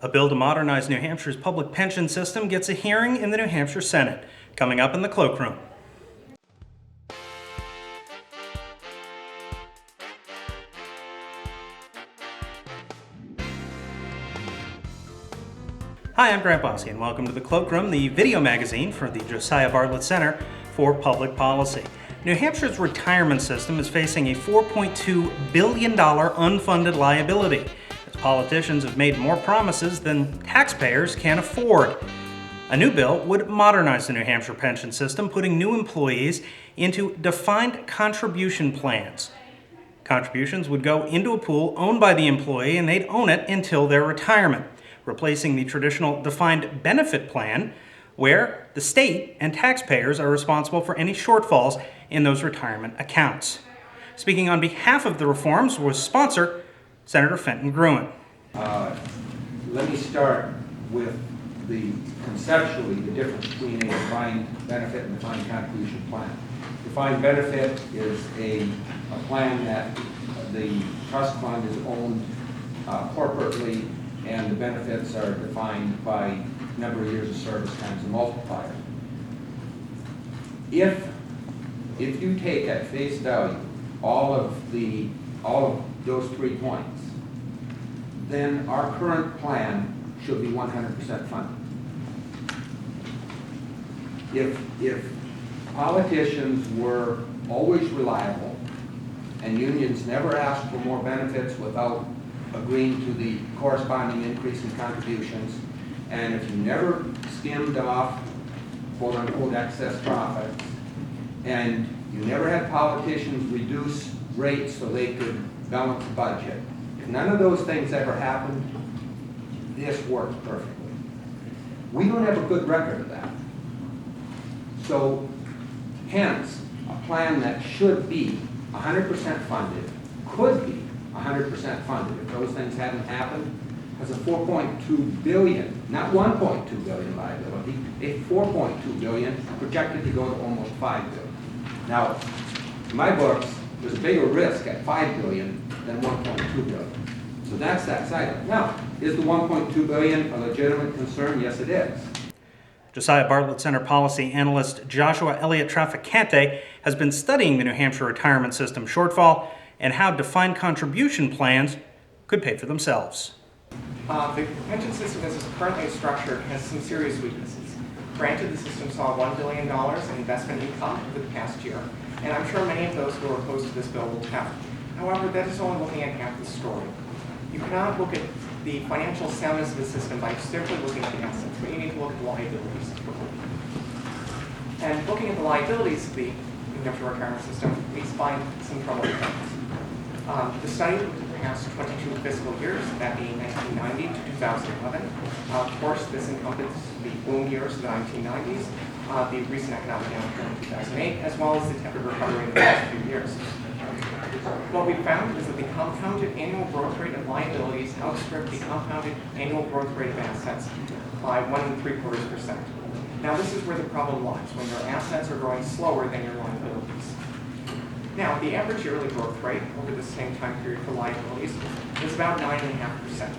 A bill to modernize New Hampshire's public pension system gets a hearing in the New Hampshire Senate, coming up in the cloakroom. Hi, I'm Grant Bosse, and welcome to the Cloakroom, the video magazine for the Josiah Bartlett Center for Public Policy. New Hampshire's retirement system is facing a $4.2 billion unfunded liability, as politicians have made more promises than taxpayers can afford. A new bill would modernize the New Hampshire pension system, putting new employees into defined contribution plans. Contributions would go into a pool owned by the employee, and they'd own it until their retirement, replacing the traditional defined benefit plan, where the state and taxpayers are responsible for any shortfalls in those retirement accounts. Speaking on behalf of the reforms was sponsor Senator Fenton Gruen. Let me start with conceptually the difference between a defined benefit and defined contribution plan. Defined benefit is a plan that the trust fund is owned corporately, and the benefits are defined by number of years of service times a multiplier. If you take at face value all of those 3 points, then our current plan should be 100% funded. If politicians were always reliable and unions never asked for more benefits without agreeing to the corresponding increase in contributions, and if you never skimmed off quote-unquote excess profits, and you never had politicians reduce rates so they could balance the budget, if none of those things ever happened, this worked perfectly. We don't have a good record of that. So, hence, a plan that should be 100% funded could be 100% funded if those things hadn't happened, has a $4.2 billion, not $1.2 billion liability, a $4.2 billion projected to go to almost $5 billion. Now, in my books, there's a bigger risk at $5 billion than $1.2 billion. So that's that side of it. Now, is the $1.2 billion a legitimate concern? Yes, it is. Josiah Bartlett Center policy analyst Joshua Elliott-Traficante has been studying the New Hampshire retirement system shortfall and how defined contribution plans could pay for themselves. The pension system as it's currently structured has some serious weaknesses. Granted, the system saw $1 billion in investment income over the past year, and I'm sure many of those who are opposed to this bill will tell. However, that is only looking at half the story. You cannot look at the financial soundness of the system by simply looking at the assets, but you need to look at the liabilities. And looking at the liabilities of the New Hampshire retirement system, we find some troubling things. The study looked at the past 22 fiscal years, that being 1990 to 2011. Of course, this encompasses the boom years of the 1990s, the recent economic downturn in 2008, as well as the tepid recovery in the past few years. What we found is that the compounded annual growth rate of liabilities outstripped the compounded annual growth rate of assets by 1 3/4%. Now, this is where the problem lies, when your assets are growing slower than your liabilities. Now, the average yearly growth rate over the same time period for liabilities is about 9.5%.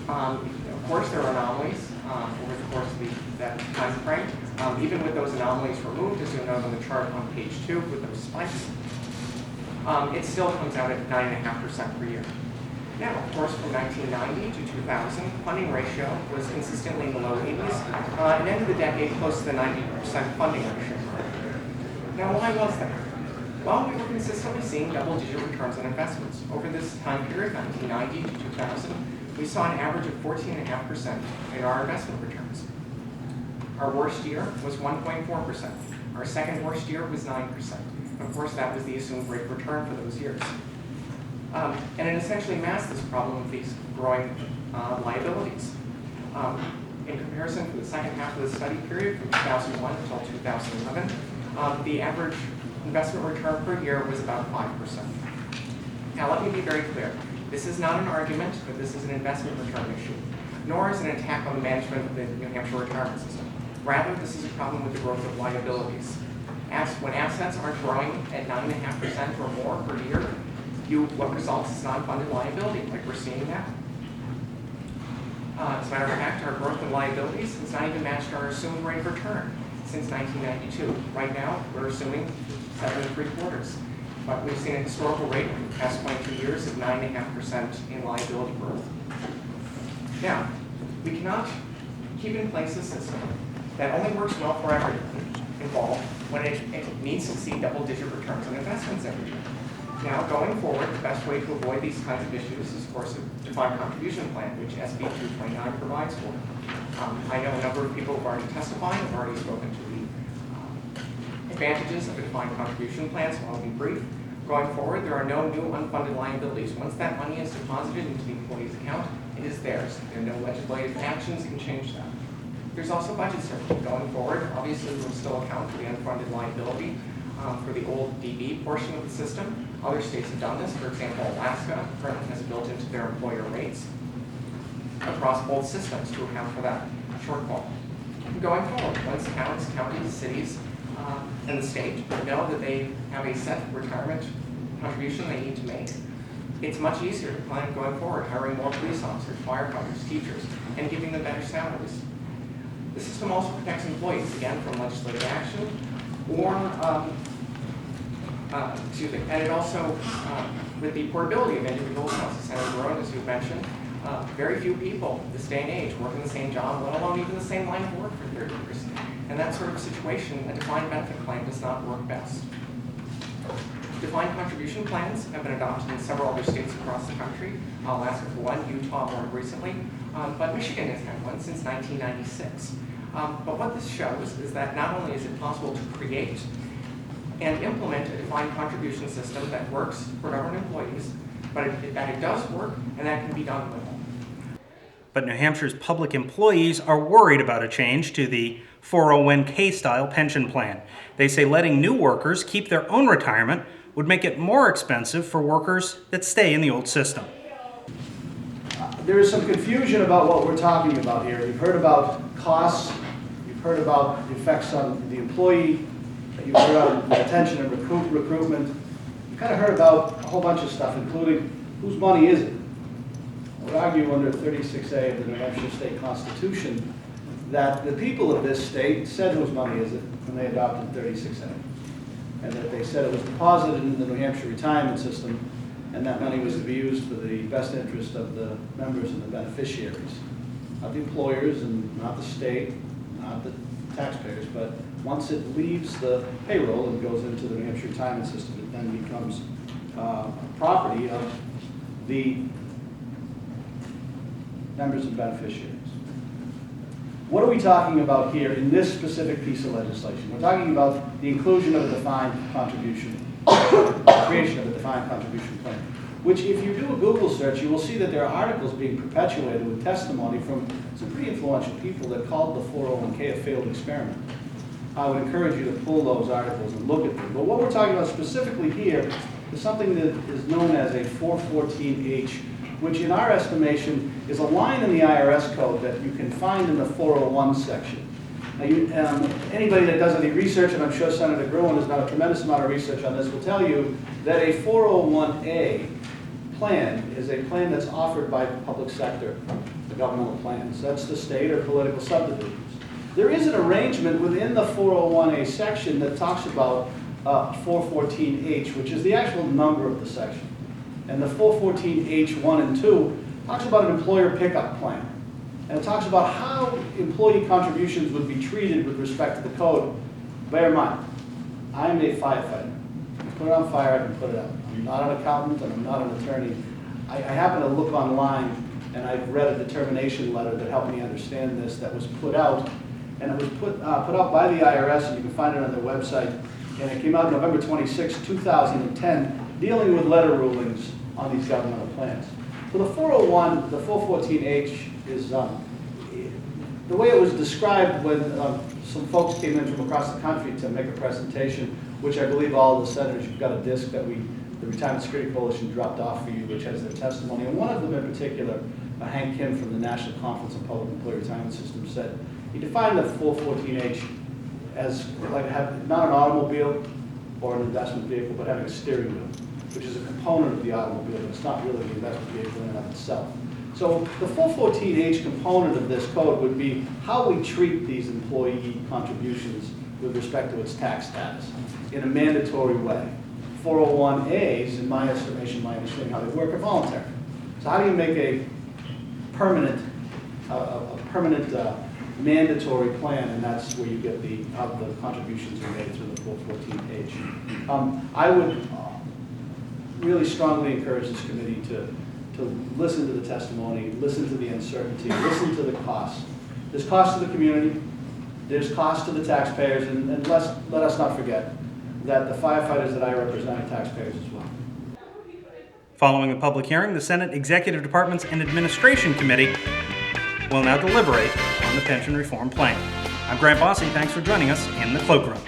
Of course, there are anomalies over the course of that time frame. Even with those anomalies removed, as you'll note on the chart on page 2 with those spikes, it still comes out at 9.5% per year. Now, of course, from 1990 to 2000, funding ratio was consistently in the low 80s, and ended the decade close to the 90% funding ratio. Now, why was that? Well, we were consistently seeing double-digit returns on investments. Over this time period, 1990 to 2000, we saw an average of 14.5% in our investment returns. Our worst year was 1.4%. Our second worst year was 9%. Of course, that was the assumed rate of return for those years. And it essentially masked this problem of these growing liabilities. In comparison to the second half of the study period, from 2001 until 2011, the average investment return per year was about 5%. Now, let me be very clear. This is not an argument that this is an investment return issue, nor is it an attack on the management of the New Hampshire retirement system. Rather, this is a problem with the growth of liabilities. When assets aren't growing at 9.5% or more per year, what results is non-funded liability, like we're seeing now. As a matter of fact, our growth in liabilities has not even matched our assumed rate of return since 1992. Right now, we're assuming 7.75. But we've seen a historical rate in the past 22 years of 9.5% in liability growth. Now, we cannot keep in place a system that only works well for everyone involved when it needs to see double-digit returns on investments every year. Now, going forward, the best way to avoid these kinds of issues is, of course, a defined contribution plan, which SB 229 provides for. I know a number of people have already testified, have already spoken to the advantages of a defined contribution plan, so I'll be brief. Going forward, there are no new unfunded liabilities. Once that money is deposited into the employee's account, it is theirs. There are no legislative actions can change that. There's also budget certainty. Going forward, obviously, we'll still account for the unfunded liability for the old DB portion of the system. Other states have done this. For example, Alaska currently has built into their employer rates across both systems to account for that shortfall. Going forward, once towns, counties, cities, and the state know that they have a set retirement contribution they need to make, it's much easier to plan going forward, hiring more police officers, firefighters, teachers, and giving them better salaries. The system also protects employees, again, from legislative action, or, and it also, with the portability of individuals, as Senator Barone, as you mentioned, very few people this day and age work in the same job, let alone even the same line of work for 30 years. In that sort of situation, a defined benefit plan does not work best. Defined contribution plans have been adopted in several other states across the country. Alaska for one, Utah more recently, but Michigan has had one since 1996. But what this shows is that not only is it possible to create and implement a defined contribution system that works for government employees, but that it does work and that can be done well. But New Hampshire's public employees are worried about a change to the 401k style pension plan. They say letting new workers keep their own retirement would make it more expensive for workers that stay in the old system. There is some confusion about what we're talking about here. You've heard about costs, you've heard about the effects on the employee, you've heard about retention and recruitment. You've kind of heard about a whole bunch of stuff, including whose money is it? I would argue under 36A of the New Hampshire State Constitution that the people of this state said whose money is it when they adopted 36A. And that they said it was deposited in the New Hampshire retirement system, and that money was to be used for the best interest of the members and the beneficiaries. Not the employers and not the state, not the taxpayers, but once it leaves the payroll and goes into the New Hampshire retirement system, it then becomes property of the members and beneficiaries. What are we talking about here in this specific piece of legislation? We're talking about the inclusion of a defined contribution, the creation of a defined contribution plan, which if you do a Google search, you will see that there are articles being perpetuated with testimony from some pretty influential people that called the 401k a failed experiment. I would encourage you to pull those articles and look at them. But what we're talking about specifically here is something that is known as a 414H, which in our estimation is a line in the IRS code that you can find in the 401 section. Now anybody that does any research, and I'm sure Senator Gruen has done a tremendous amount of research on this, will tell you that a 401A plan is a plan that's offered by public sector, the governmental plans. That's the state or political subdivisions. There is an arrangement within the 401A section that talks about 414H, which is the actual number of the section. And the 414H1 and 2 talks about an employer pickup plan. And it talks about how employee contributions would be treated with respect to the code. Bear in mind, I'm a firefighter. I put it on fire, I can put it out. I'm not an accountant and I'm not an attorney. I happen to look online and I've read a determination letter that helped me understand this that was put out. And it was put out by the IRS, and you can find it on their website. And it came out November 26, 2010, dealing with letter rulings on these governmental plans. So the 401, the 414H is the way it was described when some folks came in from across the country to make a presentation, which I believe all the senators, you've got a disc that the Retirement Security Coalition dropped off for you, which has their testimony. And one of them in particular, Hank Kim from the National Conference on Public Employee Retirement System, said he defined the 414H as like not an automobile or an investment vehicle, but having a steering wheel, which is a component of the automobile, but it's not really the investment vehicle in and of itself. So the full 14H component of this code would be how we treat these employee contributions with respect to its tax status in a mandatory way. 401As, in my estimation, my understanding how they work, are voluntary. So how do you make a permanent mandatory plan, and that's where you get how the contributions are made through the full 14H. I would really strongly encourage this committee to listen to the testimony, listen to the uncertainty, listen to the costs. There's cost to the community, there's cost to the taxpayers, and let us not forget that the firefighters that I represent are taxpayers as well. Following the public hearing, the Senate Executive Departments and Administration Committee will now deliberate on the pension reform plan. I'm Grant Bosse. Thanks for joining us in the Cloakroom.